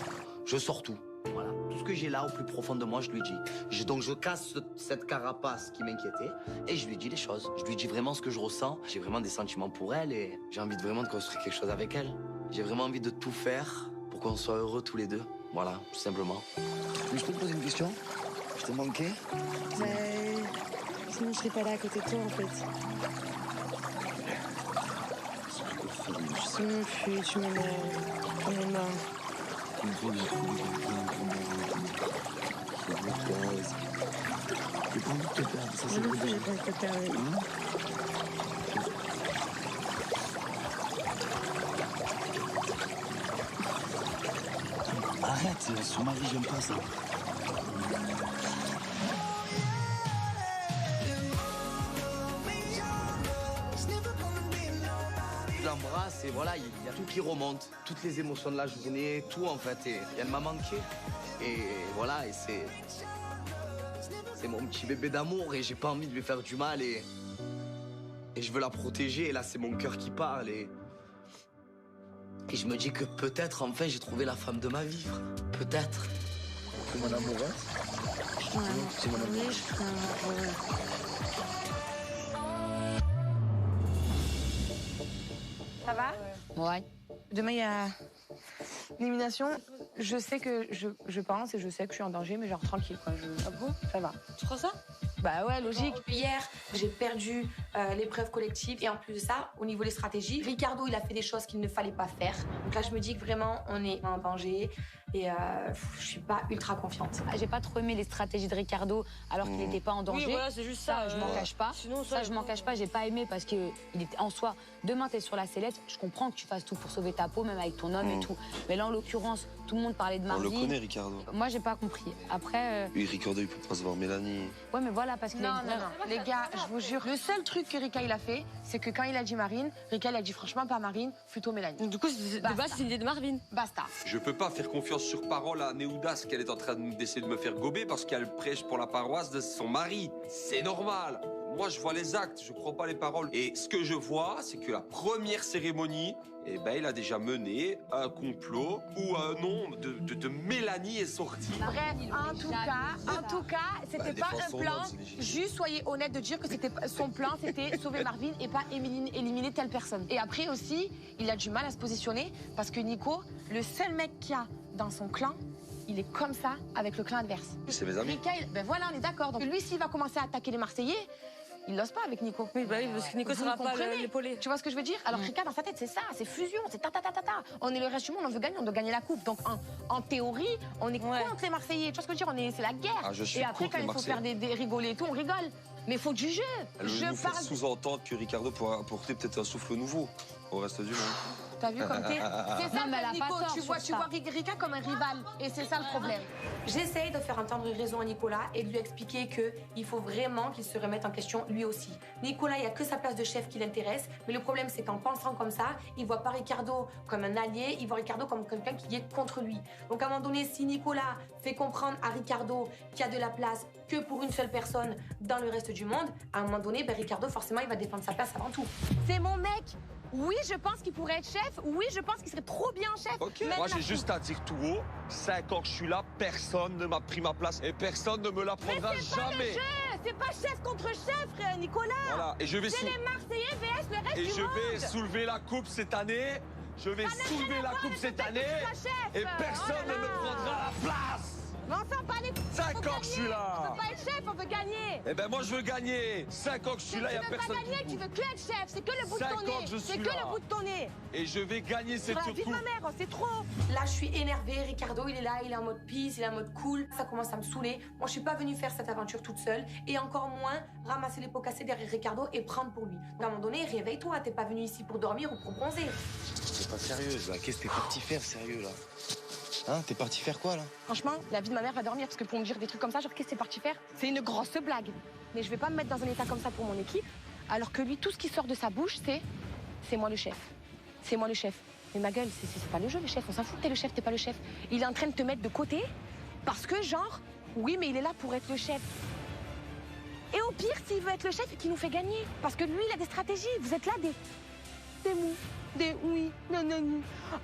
Speaker 2: Je sors tout. Voilà. Tout ce que j'ai là au plus profond de moi, je lui dis. Donc je casse cette carapace qui m'inquiétait et je lui dis les choses. Je lui dis vraiment ce que je ressens. J'ai vraiment des sentiments pour elle et j'ai envie vraiment de construire quelque chose avec elle. J'ai vraiment envie de tout faire pour qu'on soit heureux tous les deux. Voilà, tout simplement. Mais je peux te poser une question? Je t'ai manqué?
Speaker 6: Sinon je serais pas là à côté de toi en fait. Sinon tu m'énerves. On est marre.
Speaker 2: J'ai pas envie de te perdre, ça c'est
Speaker 6: j'ai pas envie de te perdre.
Speaker 2: Arrête, son mari, j'aime pas ça. Je l'embrasse et voilà, il y a tout qui remonte. Toutes les émotions de la journée, tout en fait. Et elle m'a manqué. Et voilà, et c'est mon petit bébé d'amour et j'ai pas envie de lui faire du mal et je veux la protéger. Et là, c'est mon cœur qui parle et je me dis que peut-être enfin j'ai trouvé la femme de ma vie. Peut-être. C'est mon amour, hein? C'est mon amour.
Speaker 6: Ça va?
Speaker 16: Ouais.
Speaker 6: Demain, il y a l'élimination. Je sais que je pense et je sais que je suis en danger, mais genre tranquille, quoi. Ah bon? Ça va.
Speaker 16: Tu crois ça?
Speaker 6: Bah ouais, logique.
Speaker 1: Hier, j'ai perdu l'épreuve collective. Et en plus de ça, au niveau des stratégies, Ricardo, il a fait des choses qu'il ne fallait pas faire. Donc là, je me dis que vraiment, on est en danger. Et je suis pas ultra confiante.
Speaker 16: J'ai pas trop aimé les stratégies de Ricardo alors qu'il n'était pas en danger.
Speaker 6: Oui, voilà, c'est juste ça.
Speaker 16: Je m'en cache pas.
Speaker 6: Sinon,
Speaker 16: ça, je m'en cache pas. J'ai pas aimé parce que il était en soi. Demain, t'es sur la sellette. Je comprends que tu fasses tout pour sauver ta peau, même avec ton homme et tout. Mais là, en l'occurrence, tout le monde parlait de Marvin.
Speaker 17: On le connaît, Ricardo.
Speaker 16: Moi, j'ai pas compris. Après.
Speaker 17: Oui, Ricardo, il peut pas se voir Mélanie.
Speaker 16: Ouais, mais voilà, parce que.
Speaker 6: Non. Les gars, je vous jure, le seul truc que Rika il a fait, c'est que quand il a dit Marine, Rika il a dit franchement pas Marine, plutôt Mélanie.
Speaker 16: Du coup, de base, c'est l'idée de Marvin.
Speaker 6: Basta.
Speaker 13: Je peux pas faire confiance sur parole à Néoudas qu'elle est en train d'essayer de me faire gober parce qu'elle prêche pour la paroisse de son mari. C'est normal. Moi, je vois les actes, je crois pas les paroles. Et ce que je vois, c'est que la première cérémonie, eh ben, il a déjà mené un complot où un nom de Mélanie est sorti.
Speaker 6: Bref, en tout cas, c'était pas un plan. Juste soyez honnête de dire que c'était son plan, c'était sauver Marvin et pas éliminer telle personne. Et après aussi, il a du mal à se positionner parce que Nico, le seul mec qu'il y a dans son clan, il est comme ça avec le clan adverse.
Speaker 17: C'est mes amis.
Speaker 6: Ben voilà, on est d'accord. Donc lui, s'il va commencer à attaquer les Marseillais, Il l'ose pas avec Nico.
Speaker 10: Oui, bah oui, parce que Nico sera pas l'épaulé.
Speaker 6: Tu vois ce que je veux dire? Alors Rika, dans sa tête, c'est ça, c'est fusion, c'est ta. On est le reste du monde, on veut gagner, on doit gagner la coupe. Donc en théorie, on est contre les Marseillais. Tu vois ce que je veux dire? C'est la guerre.
Speaker 13: Ah, je suis
Speaker 6: et après,
Speaker 13: contre
Speaker 6: quand il faut faire des rigoler et tout, on rigole. Mais il faut du jeu.
Speaker 13: Je parle sous-entendre que Ricardo pourra apporter peut-être un souffle nouveau au reste du monde.
Speaker 6: T'as vu comme t'es? C'est ça,
Speaker 10: mais elle a
Speaker 6: Nico,
Speaker 10: pas tort
Speaker 6: tu vois Rika comme un rival. Et c'est ça le problème.
Speaker 1: J'essaye de faire entendre raison à Nicolas et de lui expliquer qu'il faut vraiment qu'il se remette en question lui aussi. Nicolas, il n'y a que sa place de chef qui l'intéresse, mais le problème c'est qu'en pensant comme ça, il voit pas Ricardo comme un allié, il voit Ricardo comme quelqu'un qui est contre lui. Donc à un moment donné, si Nicolas fait comprendre à Ricardo qu'il y a de la place que pour une seule personne dans le reste du monde, à un moment donné, Ricardo forcément il va défendre sa place avant tout.
Speaker 6: C'est mon mec. Oui, je pense qu'il pourrait être chef. Oui, je pense qu'il serait trop bien chef.
Speaker 13: Ok. Moi, j'ai juste à dire tout haut, 5 ans que je suis là, personne ne m'a pris ma place et personne ne me la prendra jamais.
Speaker 6: C'est pas chef contre chef, Nicolas.
Speaker 13: Voilà. Et je vais
Speaker 6: c'est les Marseillais vs le reste du monde.
Speaker 13: Et je vais soulever la coupe cette année. Je vais soulever la coupe cette année. Et personne ne me prendra la place.
Speaker 6: Mais enfin, pas les...
Speaker 13: 5 ans que je suis là.
Speaker 6: On veut pas être chef, on veut gagner.
Speaker 13: Eh ben moi je veux gagner. 5 ans que je suis là, il n'y a personne.
Speaker 6: Tu veux pas gagner, tu veux que être chef. C'est que le bout de ton nez. C'est que le bout de ton nez.
Speaker 13: Et je vais gagner cette
Speaker 6: vie de ma mère, c'est trop.
Speaker 1: Là, je suis énervée. Ricardo, il est là, il est en mode peace, il est en mode cool. Ça commence à me saouler. Moi, je suis pas venue faire cette aventure toute seule. Et encore moins ramasser les pots cassés derrière Ricardo et prendre pour lui. Donc, à un moment donné, réveille-toi. T'es pas venu ici pour dormir ou pour bronzer.
Speaker 2: C'est pas sérieuse là. Qu'est-ce que t'es parti faire sérieux là? Hein, t'es parti faire quoi là?
Speaker 6: Franchement, la vie de ma mère va dormir parce que pour me dire des trucs comme ça, genre qu'est-ce que t'es parti faire? C'est une grosse blague. Mais je vais pas me mettre dans un état comme ça pour mon équipe, alors que lui, tout ce qui sort de sa bouche, c'est moi le chef. C'est moi le chef. Mais ma gueule, c'est pas le jeu le chef. On s'en fout que t'es le chef, t'es pas le chef. Il est en train de te mettre de côté parce que genre, oui, mais il est là pour être le chef. Et au pire, s'il veut être le chef, et qu'il nous fait gagner. Parce que lui, il a des stratégies. Vous êtes là des mous. Des oui, non.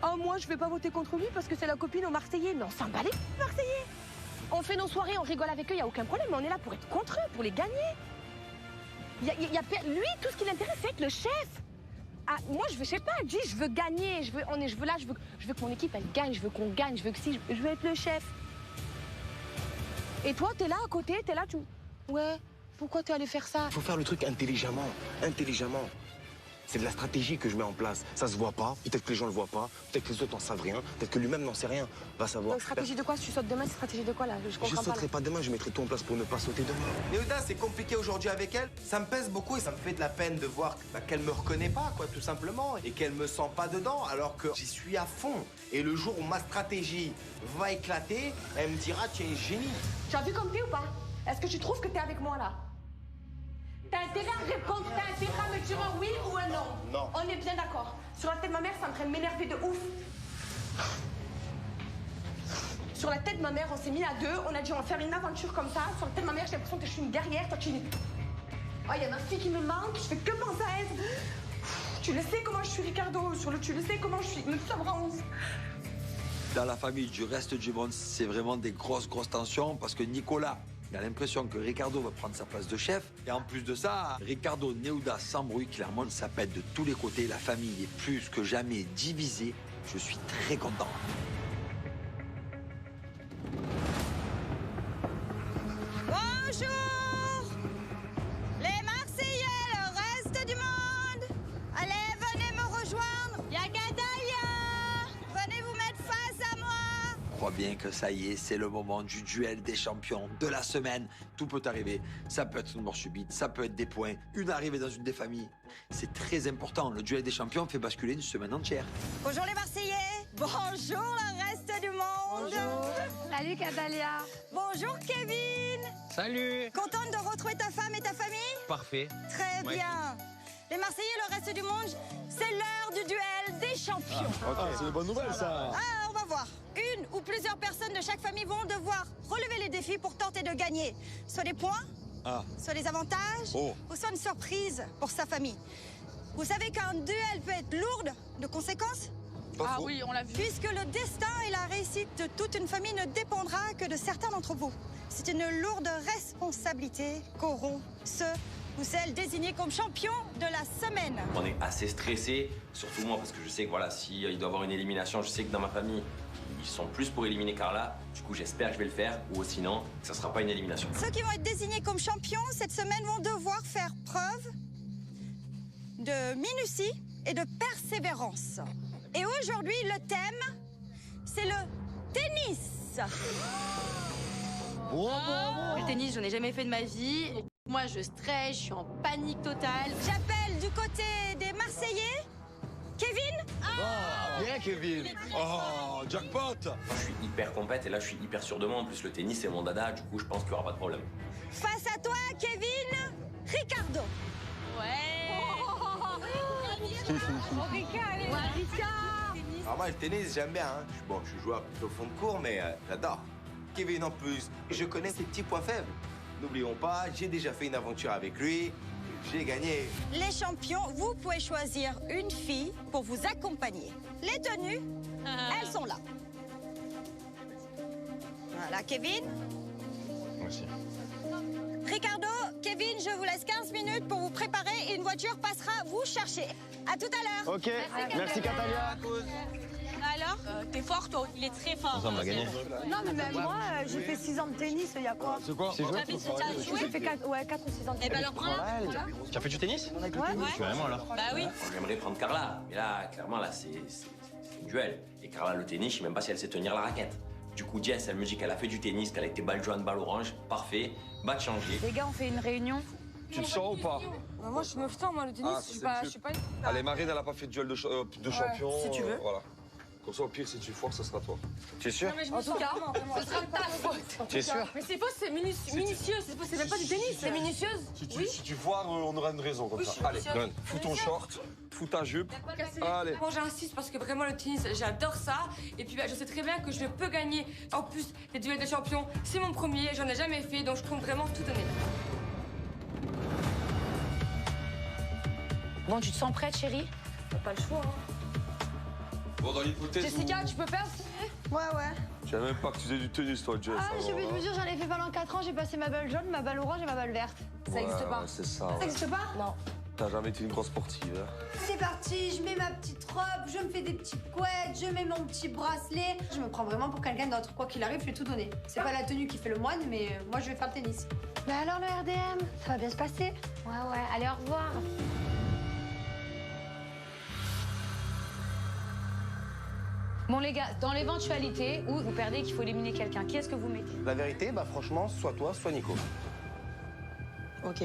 Speaker 6: Ah, moi, je vais pas voter contre lui parce que c'est la copine aux Marseillais. Mais on s'en bat les Marseillais. On fait nos soirées, on rigole avec eux, y a aucun problème. Mais on est là pour être contre eux, pour les gagner. Lui, tout ce qui l'intéresse, c'est être le chef. Ah, moi, je sais pas, dis, je veux gagner. Je veux que mon équipe, elle gagne. Je veux qu'on gagne. Je veux être le chef. Et toi, t'es là à côté, t'es là, ouais, pourquoi t'es allé faire ça?
Speaker 2: Faut faire le truc intelligemment. C'est de la stratégie que je mets en place. Ça se voit pas, peut-être que les gens le voient pas, peut-être que les autres n'en savent rien, peut-être que lui-même n'en sait rien. Va savoir.
Speaker 6: Donc stratégie de quoi? Si tu sautes demain, c'est stratégie de quoi là?
Speaker 2: Je sauterai pas demain, je mettrai tout en place pour ne pas sauter demain.
Speaker 14: Néouda, c'est compliqué aujourd'hui avec elle. Ça me pèse beaucoup et ça me fait de la peine de voir qu'elle me reconnaît pas, quoi, tout simplement. Et qu'elle me sent pas dedans, alors que j'y suis à fond. Et le jour où ma stratégie va éclater, elle me dira, tu es un génie.
Speaker 6: Tu as vu comme t'es ou pas? Est-ce que tu trouves que t'es avec moi là? T'as intérêt à répondre, t'as intérêt à me dire un oui ou un non?
Speaker 2: Non.
Speaker 6: On est bien d'accord. Sur la tête de ma mère, c'est en train de m'énerver de ouf. Sur la tête de ma mère, on s'est mis à deux, on a dit on va faire une aventure comme ça. Sur la tête de ma mère, j'ai l'impression que je suis une guerrière, toi tu es une... Oh, il y a ma fille qui me manque, je fais que penser à elle. Tu le sais comment je suis, Ricardo, tu le sais comment je suis, mais ça me rend ouf.
Speaker 13: Dans la famille du reste du monde, c'est vraiment des grosses tensions parce que Nicolas, il a l'impression que Ricardo va prendre sa place de chef. Et en plus de ça, Ricardo, Néouda s'embrouille, clairement, ça pète de tous les côtés. La famille est plus que jamais divisée. Je suis très content.
Speaker 18: Bonjour les Marseillais, le reste du monde. Allez, venez me rejoindre. Y'a Gadalia. Venez vous mettre face à moi.
Speaker 13: Je crois bien que ça y est, c'est le moment du duel des champions de la semaine. Tout peut arriver. Ça peut être une mort subite, ça peut être des points, une arrivée dans une des familles. C'est très important. Le duel des champions fait basculer une semaine entière.
Speaker 18: Bonjour les Marseillais. Bonjour le reste du monde.
Speaker 6: Bonjour. Salut Gadalia.
Speaker 18: Bonjour Kevin.
Speaker 19: Salut.
Speaker 18: Contente de retrouver ta femme et ta famille?
Speaker 19: Parfait.
Speaker 18: Très bien. Les Marseillais, le reste du monde, c'est l'heure du duel des champions.
Speaker 9: C'est une bonne nouvelle ça.
Speaker 18: On va voir. Une ou plusieurs personnes de chaque famille vont devoir relever les défis pour tenter de gagner. Soit des points, soit des avantages, ou soit une surprise pour sa famille. Vous savez qu'un duel peut être lourd de conséquences?
Speaker 11: Ah oui, on l'a vu.
Speaker 18: Puisque le destin et la réussite de toute une famille ne dépendra que de certains d'entre vous. C'est une lourde responsabilité qu'auront ceux ou celle désignée comme champion de la semaine.
Speaker 3: On est assez stressé, surtout moi, parce que je sais que voilà, s'il doit y avoir une élimination, je sais que dans ma famille, ils sont plus pour éliminer Carla. Du coup, j'espère que je vais le faire, ou sinon, ça ne sera pas une élimination.
Speaker 18: Ceux qui vont être désignés comme champions cette semaine vont devoir faire preuve de minutie et de persévérance. Et aujourd'hui, le thème, c'est le tennis.
Speaker 5: Le tennis, j'en ai jamais fait de ma vie. Moi, je stresse, je suis en panique totale.
Speaker 18: J'appelle du côté des Marseillais, Kevin.
Speaker 2: Bien, Kevin.
Speaker 13: Oh, jackpot.
Speaker 3: Je suis hyper compète et là, je suis hyper sûr de moi. En plus, le tennis, c'est mon dada. Du coup, je pense qu'il n'y aura pas de problème.
Speaker 18: Face à toi, Kevin, Ricardo.
Speaker 14: Alors moi, le tennis, j'aime bien. Hein. Bon, je suis joueur plutôt au fond de cours, mais j'adore. Kevin, en plus, je connais ses petits points faibles. N'oublions pas, j'ai déjà fait une aventure avec lui. J'ai gagné.
Speaker 18: Les champions, vous pouvez choisir une fille pour vous accompagner. Les tenues, elles sont là. Voilà, Kevin.
Speaker 2: Merci.
Speaker 18: Ricardo, Kevin, je vous laisse 15 minutes pour vous préparer et une voiture passera vous chercher. À tout à l'heure.
Speaker 2: Ok, merci Catalia.
Speaker 10: Alors, t'es fort, toi. Il est très fort.
Speaker 2: On va gagner.
Speaker 7: Non, mais même moi, j'ai fait 6 ans de tennis, il y a quoi?
Speaker 2: C'est quoi? C'est joué?
Speaker 7: J'ai fait 4 ou 6 ans de tennis.
Speaker 10: Eh ben alors, prends-la.
Speaker 2: Tu as fait du tennis?
Speaker 7: Ouais.
Speaker 2: Tu es vraiment là.
Speaker 10: Bah oui.
Speaker 3: Moi, j'aimerais prendre Carla. Mais là, clairement, là, c'est un duel. Et Carla, le tennis, je sais même pas si elle sait tenir la raquette. Du coup, Jess, elle me dit qu'elle a fait du tennis, qu'elle a été balle jaune, balle orange. Parfait. Bat changé.
Speaker 6: Les gars, on fait une réunion.
Speaker 13: Tu te sens ou pas?
Speaker 6: Moi, je me sens, moi, le tennis, je suis pas...
Speaker 13: Allez, Marine, elle a pas fait de duel de champion.
Speaker 6: si tu veux.
Speaker 13: Voilà. Comme ça, au pire, si tu foires, ça sera toi.
Speaker 2: Tu es sûr?
Speaker 6: En tout cas, ce sera ta faute.
Speaker 2: Tu es sûr?
Speaker 6: Mais c'est faux, c'est minutieux. C'est même pas du tennis, c'est minutieuse.
Speaker 13: Si tu foires, on aura une raison comme ça. Allez, donne. Fous ton short, fous ta jupe. Allez.
Speaker 6: Moi, j'insiste parce que vraiment, le tennis, j'adore ça. Et puis, je sais très bien que je peux gagner. En plus, les duels de champions, c'est mon premier. J'en ai jamais fait, donc je compte vraiment tout donner.
Speaker 16: Bon, tu te sens prête, chérie?
Speaker 6: T'as pas le choix, hein.
Speaker 13: Bon, dans l'hypothèse
Speaker 6: Jessica, tu peux faire?
Speaker 7: Ouais.
Speaker 13: Je savais même pas que tu faisais du tennis, toi, Jess.
Speaker 7: Ah, j'ai oublié de vous dire, j'en ai fait pendant 4 ans, j'ai passé ma balle jaune, ma balle orange et ma balle verte.
Speaker 6: Ça existe pas.
Speaker 13: C'est ça.
Speaker 7: Ça existe pas?
Speaker 6: Non.
Speaker 13: T'as jamais été une grosse sportive, hein?
Speaker 7: C'est parti, je mets ma petite robe, je me fais des petites couettes, je mets mon petit bracelet. Je me prends vraiment pour quelqu'un d'autre. Quoi qu'il arrive, je vais tout donner. C'est pas la tenue qui fait le moine, mais moi, je vais faire le tennis. Bah alors, le RDM, ça va bien se passer?
Speaker 16: Ouais, allez, au revoir. Bon les gars, dans l'éventualité où vous perdez et qu'il faut éliminer quelqu'un, qui est-ce que vous mettez?
Speaker 2: La vérité, bah franchement, soit toi, soit Nico.
Speaker 6: Ok.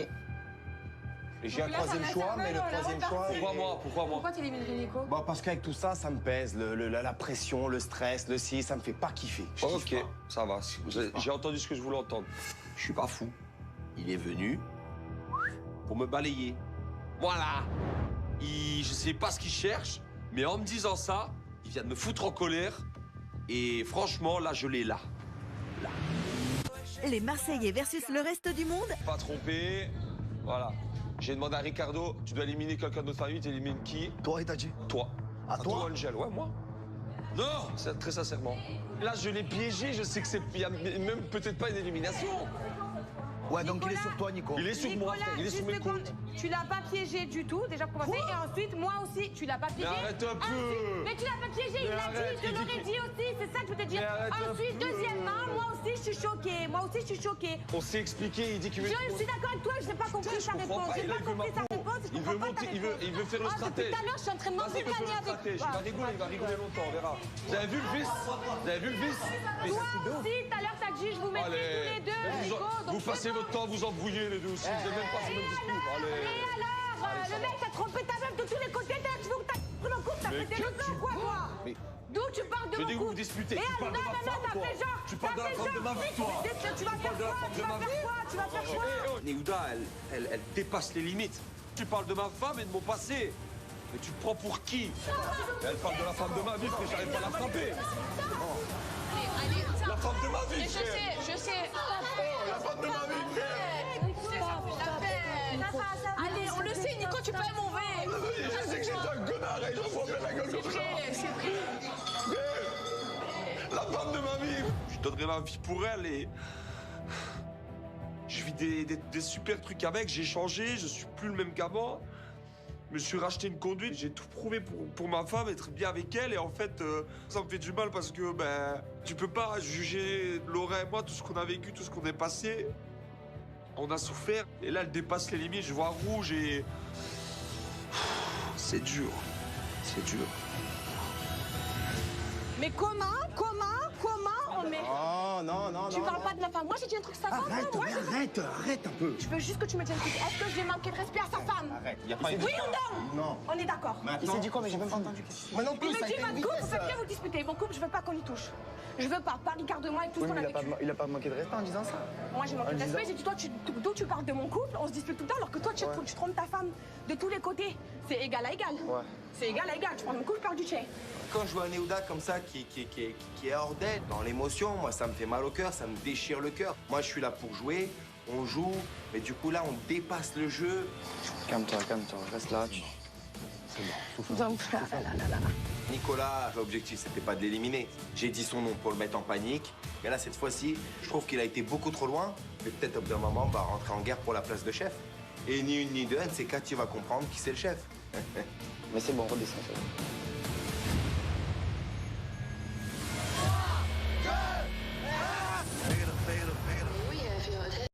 Speaker 2: J'ai un troisième choix, mais le troisième choix...
Speaker 13: Pourquoi moi
Speaker 6: Pourquoi t'éliminerais Nico?
Speaker 2: Bah parce qu'avec tout ça, ça me pèse. La pression, le stress, le si, ça me fait pas kiffer.
Speaker 13: Ok, ça va. J'ai entendu ce que je voulais entendre. Je suis pas fou. Il est venu pour me balayer. Voilà. Je sais pas ce qu'il cherche, mais en me disant ça, il vient de me foutre en colère. Et franchement, là, je l'ai là.
Speaker 19: Les Marseillais versus le reste du monde.
Speaker 13: Pas trompé. Voilà. J'ai demandé à Ricardo, tu dois éliminer quelqu'un de notre famille, tu élimines qui?
Speaker 2: Toi, et t'as dit?
Speaker 13: Toi.
Speaker 2: À toi?
Speaker 13: Angel, ouais, moi. Non, très sincèrement. Là, je l'ai piégé, je sais que c'est même peut-être pas une élimination.
Speaker 2: Ouais, donc il est sur toi, Nico.
Speaker 13: Il est sur moi, il est sur mes comptes.
Speaker 6: Tu l'as pas piégé du tout, déjà pour commencer. Et ensuite, moi aussi, tu l'as pas piégé.
Speaker 13: Mais arrête un peu.
Speaker 6: Mais tu l'as pas piégé, il l'a dit, je te l'aurais dit aussi, c'est ça que je veux te dire. Ensuite, deuxièmement, moi aussi, je suis choquée.
Speaker 13: On s'est expliqué, il dit qu'il veut...
Speaker 6: Je suis d'accord avec toi, je n'ai pas compris sa réponse. J'ai pas compris sa réponse,
Speaker 13: il veut monter, il veut faire le stratège.
Speaker 6: Tout à l'heure, je suis en train de m'entraîner avec
Speaker 13: toi. Il va rigoler longtemps, on verra. Vous avez vu le vice?
Speaker 6: Toi aussi, tout à l'heure, t'as dit, je vous mettrai tous les deux, Nico.
Speaker 13: Vous passez votre temps à vous embrouiller les deux aussi, vous n'avez même pas ce même discours.
Speaker 6: Et alors, le mec t'a trompé ta meuf de tous les côtés, tu veux que t'as pris mon couple, t'as fait des leçons ou quoi, moi? D'où tu parles de mon couple?
Speaker 13: Je dis que vous vous disputez, tu parles de ma femme, toi. Tu parles de la femme de ma vie, toi.
Speaker 6: Tu vas faire quoi? Tu vas faire quoi?
Speaker 13: Néouda, elle dépasse les limites. Tu parles de ma femme et de mon passé. Mais tu te prends pour qui? Elle parle de la femme de ma vie, mais j'arrive pas à la frapper. La femme de ma vie, frère.
Speaker 10: Je sais.
Speaker 13: La femme de ma vie, frère.
Speaker 10: Allez, on le sait, Nico, tu peux être mauvais.
Speaker 13: Je sais que j'étais un connard et je vois bien la gueule comme ça.
Speaker 10: C'est pris.
Speaker 13: La femme de ma vie. Je donnerai ma vie pour elle et... Je vis des super trucs avec, j'ai changé, je suis plus le même qu'avant. Je me suis racheté une conduite, j'ai tout prouvé pour ma femme, être bien avec elle. Et en fait, ça me fait du mal parce que tu peux pas juger Laura et moi, tout ce qu'on a vécu, tout ce qu'on est passé. On a souffert. Et là, elle dépasse les limites, je vois rouge et... C'est dur. C'est dur.
Speaker 6: Mais comment on met...
Speaker 9: Oh, non.
Speaker 6: Tu parles pas de ma femme. Moi, j'ai dit un truc à sa femme.
Speaker 9: Arrête un peu.
Speaker 6: Je veux juste que tu me dises un truc. Est-ce que j'ai manqué de respect à sa femme?
Speaker 9: Arrête, y a pas...
Speaker 6: Oui ou non?
Speaker 9: Non.
Speaker 6: On est d'accord.
Speaker 9: Il s'est dit quoi, mais j'ai même pas entendu. Moi non plus,
Speaker 6: Il
Speaker 9: ça a
Speaker 6: me dit
Speaker 9: été
Speaker 6: votre
Speaker 9: une
Speaker 6: couple, vous
Speaker 9: vitesse.
Speaker 6: faites bien vous disputer. Mon couple, je veux pas qu'on y touche. Je veux pas Ricardo et moi et tout ce qu'on a vécu.
Speaker 9: Il a pas manqué de respect en disant ça.
Speaker 6: Moi, j'ai manqué de respect. J'ai dit, toi, d'où tu parles de mon couple? On se dispute tout le temps, alors que toi, tu trompes ta femme de tous les côtés. C'est égal à égal.
Speaker 9: Ouais.
Speaker 6: C'est égal à égal. Tu prends mon couple, je parle du tien.
Speaker 14: Quand je vois un Néouda comme ça qui est hors d'elle, dans l'émotion, moi ça me fait mal au cœur, ça me déchire le cœur. Moi je suis là pour jouer, on joue, mais du coup là on dépasse le jeu.
Speaker 9: Calme-toi, reste là. C'est bon, souffle.
Speaker 14: Nicolas, l'objectif c'était pas de l'éliminer. J'ai dit son nom pour le mettre en panique. Mais là cette fois-ci, je trouve qu'il a été beaucoup trop loin. Mais peut-être au bout d'un moment, on va rentrer en guerre pour la place de chef. Et ni une ni deux, c'est quand tu vas comprendre qui c'est le chef.
Speaker 9: Mais c'est bon, redescends.